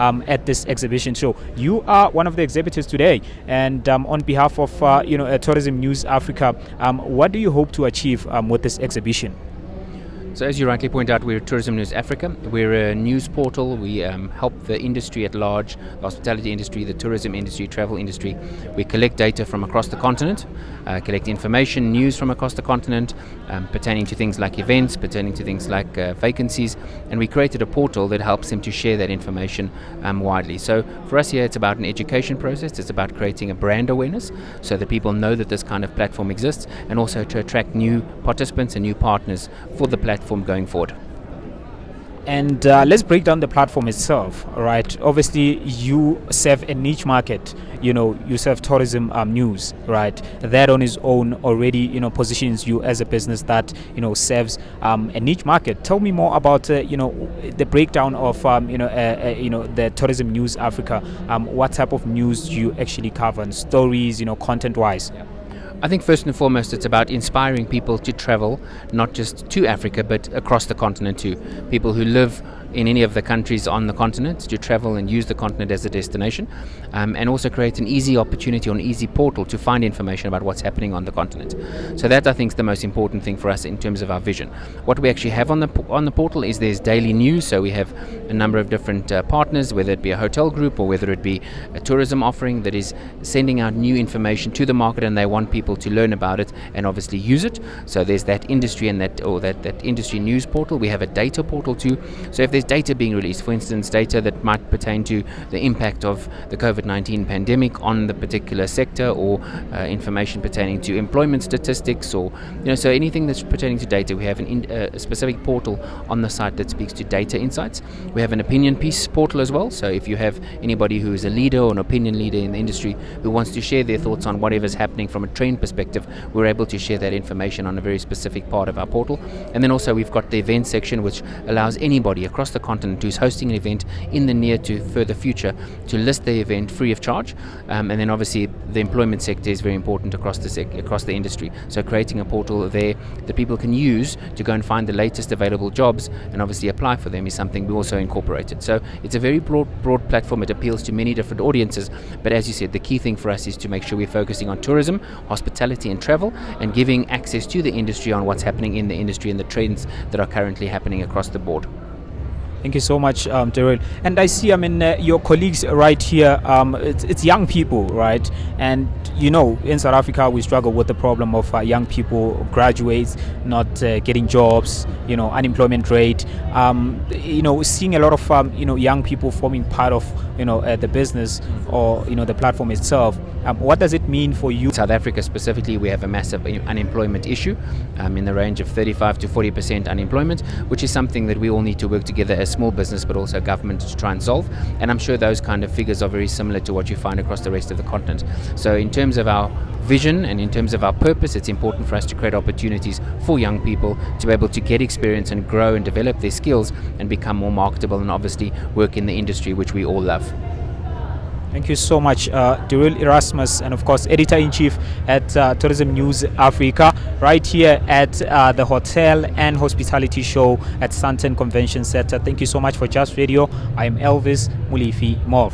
at this exhibition. So you are one of the exhibitors today, and on behalf of Tourism News Africa, what do you hope to achieve with this exhibition? So as you rightly point out, we're Tourism News Africa. We're a news portal. We help the industry at large, the hospitality industry, the tourism industry, travel industry. We collect data from across the continent, collect information, news from across the continent, pertaining to things like events, pertaining to things like vacancies, and we created a portal that helps them to share that information widely. So for us here, it's about an education process. It's about creating a brand awareness so that people know that this kind of platform exists, and also to attract new participants and new partners for the platform going forward. And let's break down the platform itself, right? Obviously, you serve a niche market. You serve tourism news, right? That on its own already, positions you as a business that, serves a niche market. Tell me more about, the breakdown of, the Tourism News Africa. What type of news do you actually cover, and stories, content-wise? Yeah. I think first and foremost it's about inspiring people to travel, not just to Africa but across the continent too. People who live in any of the countries on the continent to travel and use the continent as a destination, and also create an easy opportunity or an easy portal to find information about what's happening on the continent. So that, I think, is the most important thing for us in terms of our vision. What we actually have on the portal is there's daily news. So we have a number of different partners, whether it be a hotel group or whether it be a tourism offering that is sending out new information to the market, and they want people to learn about it and obviously use it. So there's that industry and that industry news portal. We have a data portal too. So if there's data being released, for instance, data that might pertain to the impact of the COVID-19 pandemic on the particular sector, or information pertaining to employment statistics, or so anything that's pertaining to data, we have a specific portal on the site that speaks to data insights. We have an opinion piece portal as well. So if you have anybody who is a leader or an opinion leader in the industry who wants to share their thoughts on whatever's happening from a trend perspective, we're able to share that information on a very specific part of our portal. And then also we've got the event section, which allows anybody across the continent who's hosting an event in the near to further future to list the event free of charge. And then obviously the employment sector is very important across the industry. So creating a portal there that people can use to go and find the latest available jobs and obviously apply for them is something we also incorporated. So it's a very broad platform. It appeals to many different audiences. But as you said, the key thing for us is to make sure we're focusing on tourism, hospitality and travel, and giving access to the industry on what's happening in the industry and the trends that are currently happening across the board. Thank you so much, Darryl. And I see, your colleagues right here, it's young people, right? And, in South Africa, we struggle with the problem of young people, graduates, not getting jobs, unemployment rate. Seeing a lot of, young people forming part of, the business or, the platform itself. What does it mean for you? South Africa specifically, we have a massive unemployment issue in the range of 35 to 40% unemployment, which is something that we all need to work together as small business but also government to try and solve. And I'm sure those kind of figures are very similar to what you find across the rest of the continent. So in terms of our vision and in terms of our purpose, it's important for us to create opportunities for young people to be able to get experience and grow and develop their skills and become more marketable and obviously work in the industry which we all love. Thank you so much, Darryl Erusmus, and of course, Editor-in-Chief at Tourism News Africa, right here at the Hotel and Hospitality Show at Sandton Convention Center. Thank you so much for Just Radio. I am Elvis Mulifi Morf.